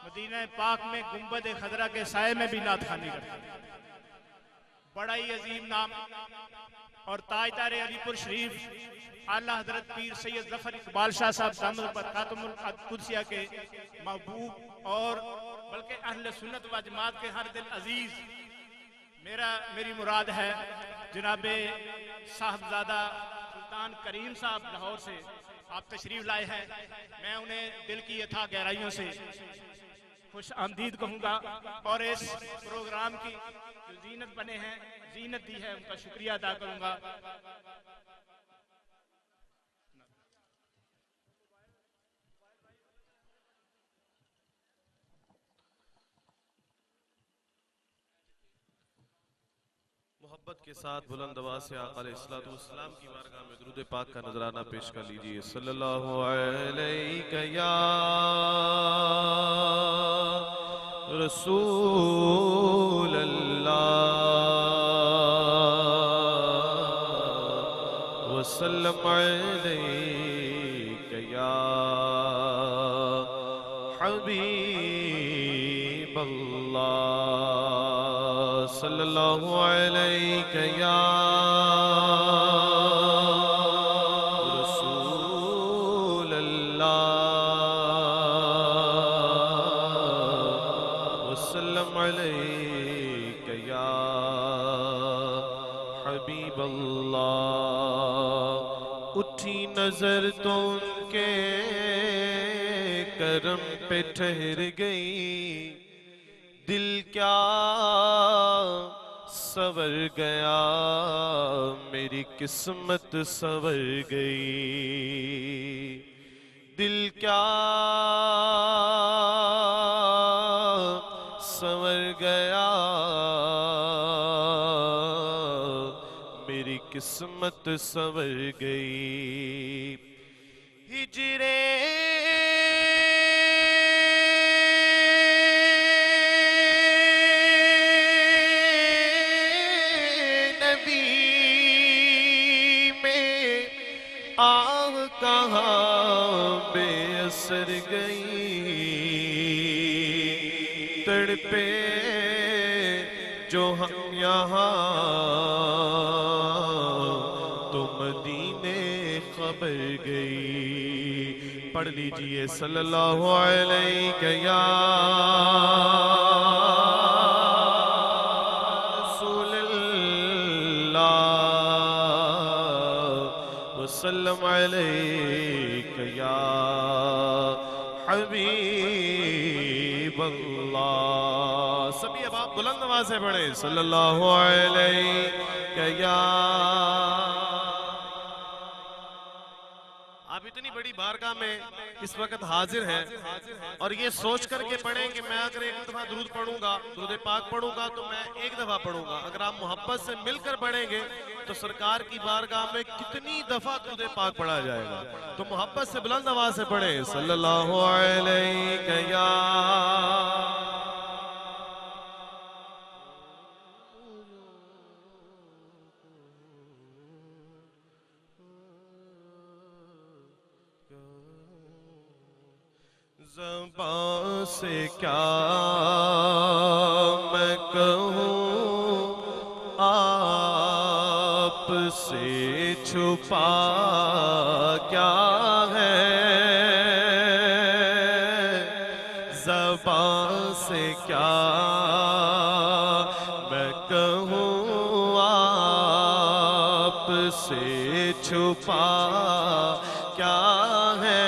مدینہ پاک میں گنبد خضرا کے سائے میں بھی نعت خوانی کرتے ہیں۔ بڑا ہی عظیم نام اور تاجدار علی پور شریف اعلیٰ حضرت پیر سید ظفر اقبال شاہ صاحب دامت برکاتہم القدسیہ کے محبوب اور بلکہ اہل سنت و جماعت کے ہر دل عزیز میری مراد ہے جناب صاحبزادہ سلطان کریم صاحب لاہور سے آپ تشریف لائے ہیں۔ میں انہیں دل کی یتھا گہرائیوں سے خوش آمدید کہوں گا اور اس پروگرام کی جو زینت بنے ہیں، زینت دی ہے، ان کا شکریہ ادا کروں گا۔ محبت کے ساتھ بلند آواز سے آقا علیہ السلام کی بارگاہ میں درود پاک کا نذرانہ پیش کر لیجئے۔ صلی اللہ علیہ یا رسول اللہ وسلم علیہ یا حبیب اللہ صلی اللہ علیہ یا رسول اللہ وسلم علیہ یا حبیب اللہ۔ اٹھی نظر تو ان کے کرم پہ ٹھہر گئی، دل کیا سور گیا، میری قسمت سور گئی، دل کیا سور گیا، میری قسمت سور گئی۔ ہجرے آہ کہاں بے اثر گئی، تڑپے جو ہم یہاں تو مدینے خبر گئی۔ پڑھ لیجئے صلی اللہ علیہ یا وسلم علیک یا حبیب اللہ۔ سبھی اب آپ بلند آواز سے پڑھیں صلی اللہ علیہ یا۔ آپ اتنی بڑی بارگاہ میں اس وقت حاضر ہیں اور یہ سوچ کر کے پڑھیں کہ میں اگر ایک دفعہ درود پڑھوں گا، درود پاک پڑھوں گا تو میں ایک دفعہ پڑھوں گا۔ اگر آپ محبت سے مل کر پڑھیں گے تو سرکار کی بارگاہ میں کتنی دفعہ درود پاک پڑھا جائے گا۔ تو محبت سے بلند آواز سے پڑھیں صلی اللہ علیہ یا زبان سے کیا میں کہوں، آپ سے چھپا کیا ہے، زبان سے کیا میں کہوں، آپ سے چھپا کیا ہے،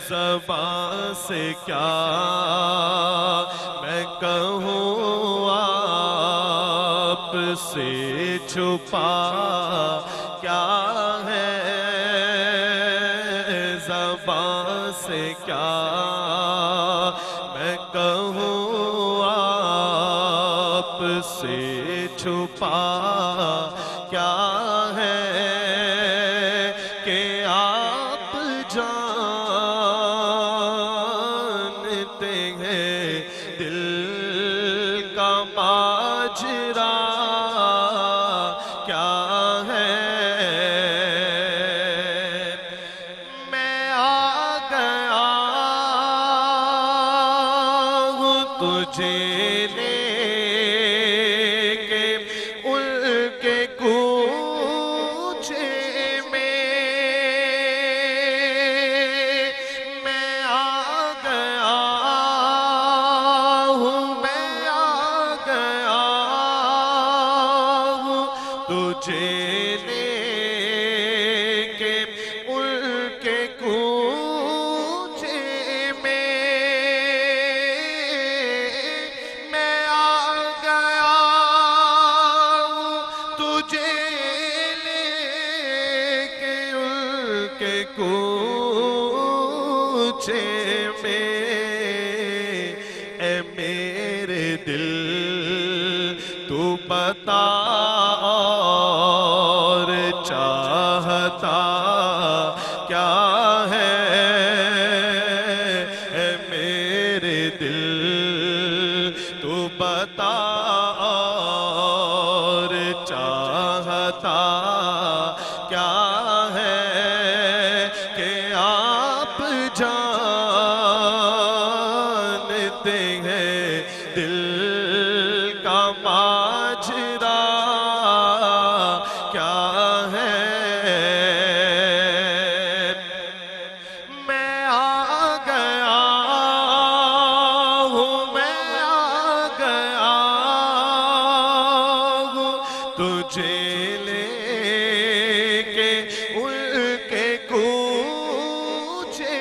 زبان سے کیا میں کہوں، آپ سے چھپا کیا ہے، زبان سے کیا میں کہوں، آپ سے چھپا کیا ہے، کہ آپ جان ہیں دل کا ماجرا کیا ہے میں آ گیا ہوں تجھے لے کے ان کے کوچے میں آ گیا ہوں میں آ گیا ہوں تجھے لے کے ان کے کوچے میں آ گیا ہوں تجھے لے کے ان کے کوچے میں اے میرے دل تو بتا اور چاہتا کیا ہے اے میرے دل تو بتا اور چاہتا کیا ہے کہ آپ جانتے ہیں دل کا ماجرا کیا ہے میں آ گیا ہوں میں آ گیا ہوں تجھے لے کے ان کے کوچے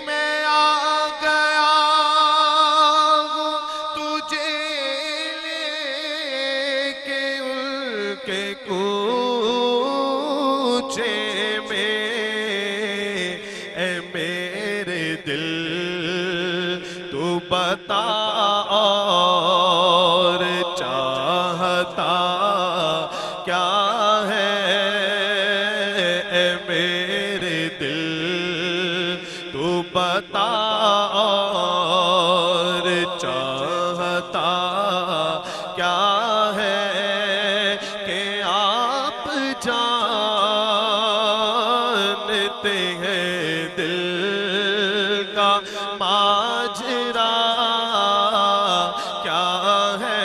میں آ گیا ہوں تجھے لے کے ان کے کوچے میں اے میرے دل تو بتا اور چاہتا کیا ہے اے میرے دل تو بتا اور چاہتا کیا ہے کہ آپ جانتے ہیں دل کا ماجرا کیا ہے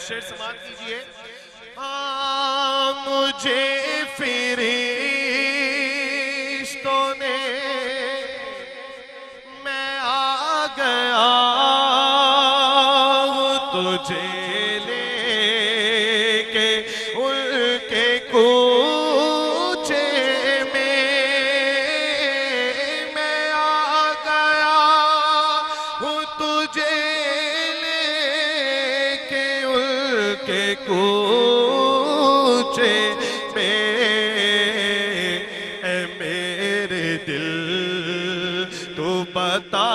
شعر سماعت کیجئے ہاں مجھے فرشتوں نے میں آ گیا ہوں تجھے لے کے ان کے کوچے میں آ گیا ہوں تجھے لے کے ان کے کوچے میں اے میرے دل تو بتا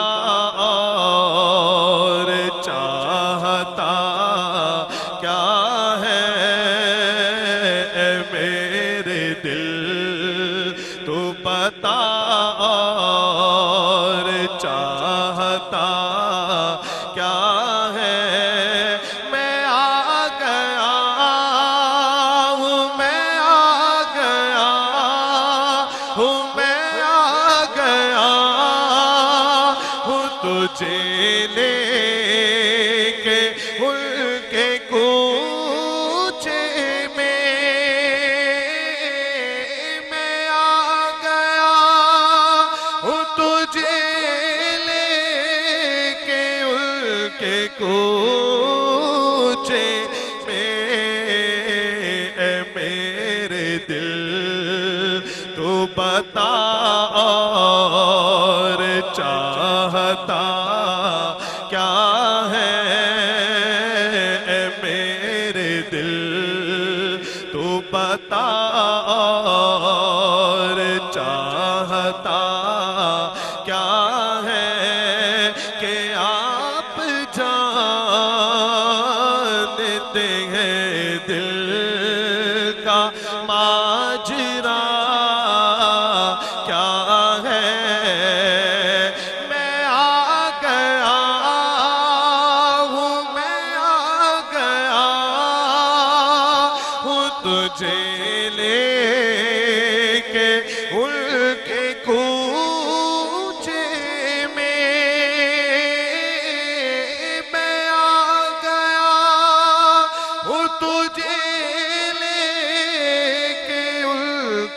اور چاہتا کیا ہے اے میرے دل تو بتا اور چاہتا کیا ہے میں آ گیا ہوں میں آ گیا ہوں میں آ گیا ہوں تجھے لے کے ان کے کوچے میں آ گیا ہوں تجھے لے کے ان کے کوچے میں اے میرے دل تو بتا اور چاہتا کیا ہے اے میرے دل تو بتا اور چاہتا کیا ہے کہ آپ جانتے ہیں دل کا ماجرا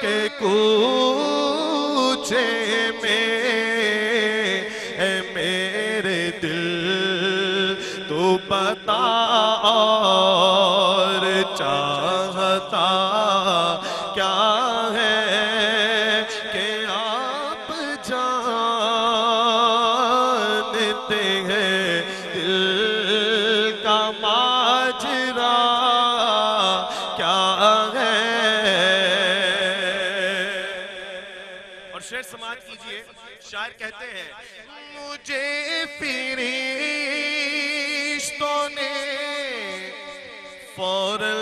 کے کوچے میں اے میرے دل تو بتا اور چاہتا کیا ہے کہ آپ جانتے ہیں دل کا ماجرا کیا ہے. اور شعر سماعت کیجئے. شاعر کہتے ہیں مجھے فرشتوں نے فوراً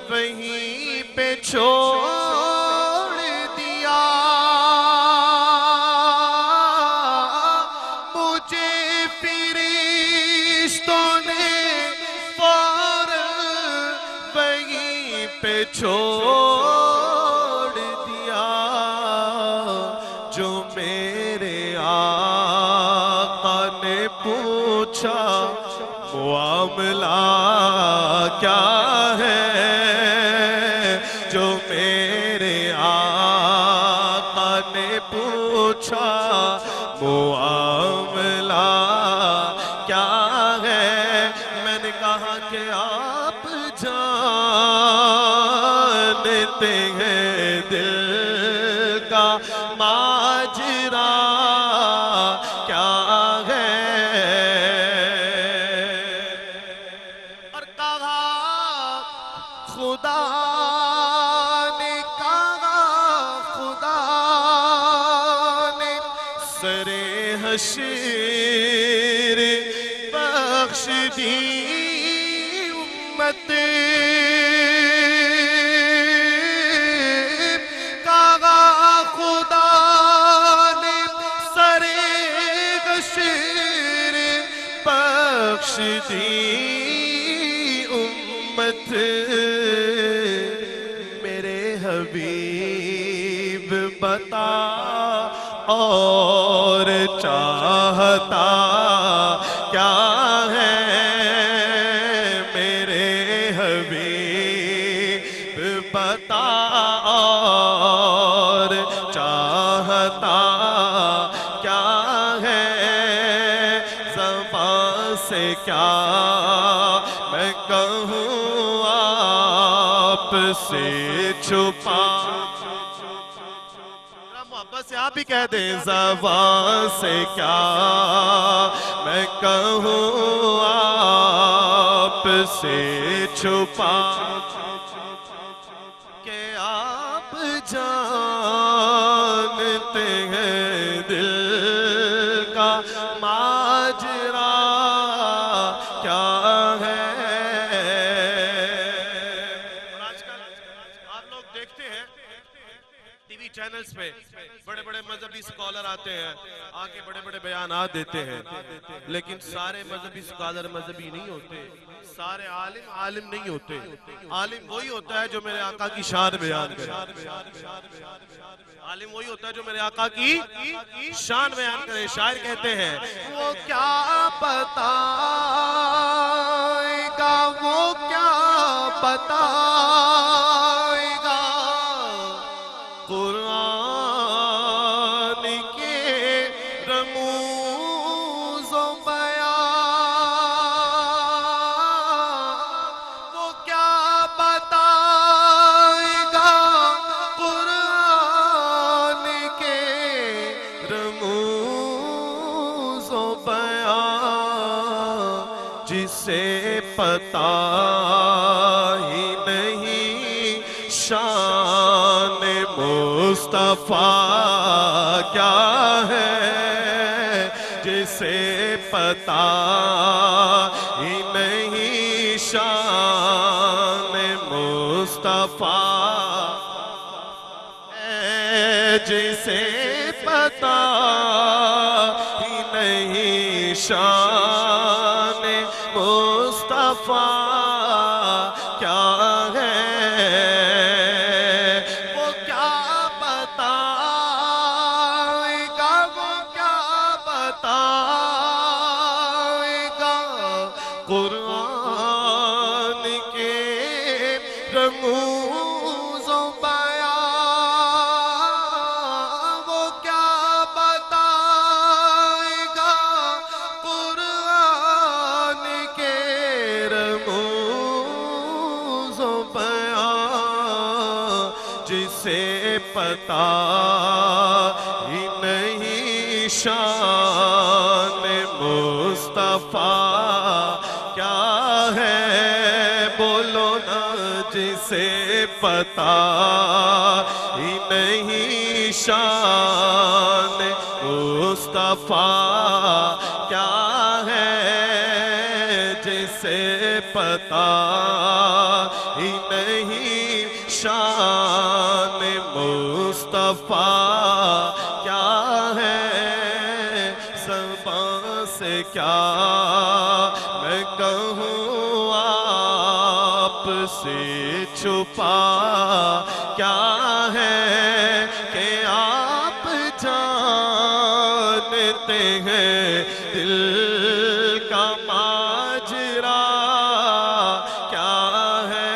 وہیں پہ چھوڑ دیا. مجھے فرشتوں نے فوراً وہیں پہ چھوڑ دیا. جو میرے آقا نے پوچھا معاملہ کیا ہے. جو میرے آقا نے پوچھا معاملہ کیا ہے. میں نے کہا کہ آپ جانتے ہیں دل کا ماجرا کیا ہے. اور کہا خدا نے کہا خدا نے سرے حشر بخش دی امت. کہا خدا نے سرے حشر بخش دی امت. میرے حبیب بتا اور چاہتا کیا ہے. میرے حبیب بتا اور چاہتا کیا ہے. زبان سے کیا میں کہوں آپ سے چھپا. محبت سے آپ ہی کہہ دیں. زبان سے کیا میں کہوں آپ سے چھپا کہ آپ جانتے ہیں دل کا ماجرا کیا ہے. اور آج کل آپ لوگ دیکھتے ہیں ٹی وی چینلز پہ بڑے بڑے مذہبی سکالر آتے ہیں, آ کے بڑے بڑے بیانات دیتے ہیں, لیکن سارے مذہبی سکالر مذہبی نہیں ہوتے, سارے عالم عالم نہیں ہوتے. عالم وہی ہوتا ہے جو میرے آقا کی شان بیان کرے. عالم وہی ہوتا ہے جو میرے آقا کی شان بیان کرے. شاعر کہتے ہیں وہ کیا بتائے گا, وہ کیا بتائے گا قرآن کے رموز و بیان. وہ کیا بتائے گا قرآن کے رموز و بیان, جسے پتہ ہی نہیں شان مصطفیٰ کیا ہے. جسے پتہ ہی نہیں شان مصطفیٰ, جسے پتہ ہی نہیں شان مصطفیٰ کیا ہے. وہ کیا بتائے گا, وہ کیا بتائے گا قرآن کے رموز و بیان. پتا ہی نہیں شان مصطفیٰ کیا ہے، بولو نا جسے پتا ہی نہیں شان مصطفیٰ کیا ہے، جسے پتا ہی نہیں شان مصطفیٰ کیا ہے، زبان سے کیا میں کہوں آپ سے چھپا کیا ہے، کہ آپ جانتے ہیں دل کا ماجرا کیا ہے۔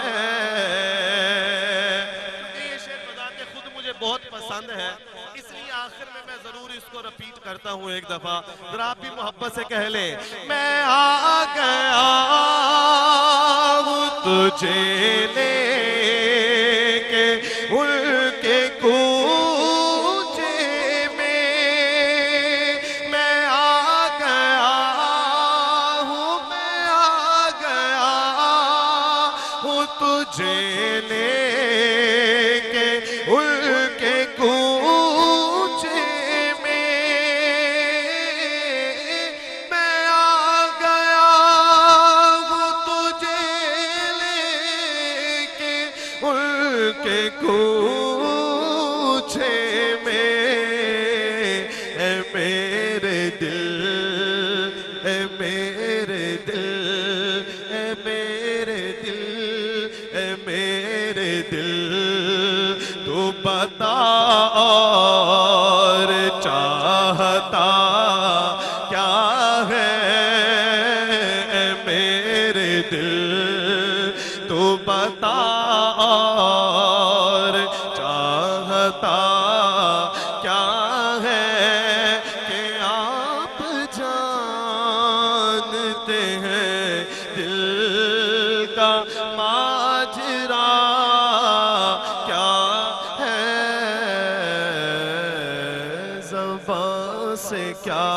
یہ شعر بذات خود مجھے بہت پسند ہے، اس لیے آخر میں ضرور اس کو رپیٹ کرتا ہوں ایک دفعہ، ذرا آپ بھی محبت سے کہہ لیں۔ میں آ گیا ہوں تجھے لے کے ملک کوچے میں، میں آ گیا ہوں، میں آ گیا ہوں تجھے لے کے ملک کوچے میں، میں آ گیا ہوں تجھے لے کے ملک کوچے میں، اے میرے دل، اے میرے دل، اے میرے دل، اے میرے دل، تو بتا اور چاہتا کیا ہے، اے میرے دل، تو بتا اور چاہتا کیا ہے، کہ آپ جانتے ہیں دل کا ماجرا کیا ہے، زبان سے کیا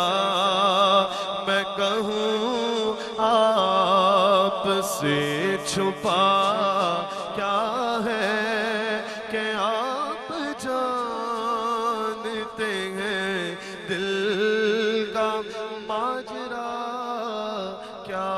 میں کہوں آپ سے چھپا کیا ہے، کہ آپ جانتے ہیں دل کا ماجرا کیا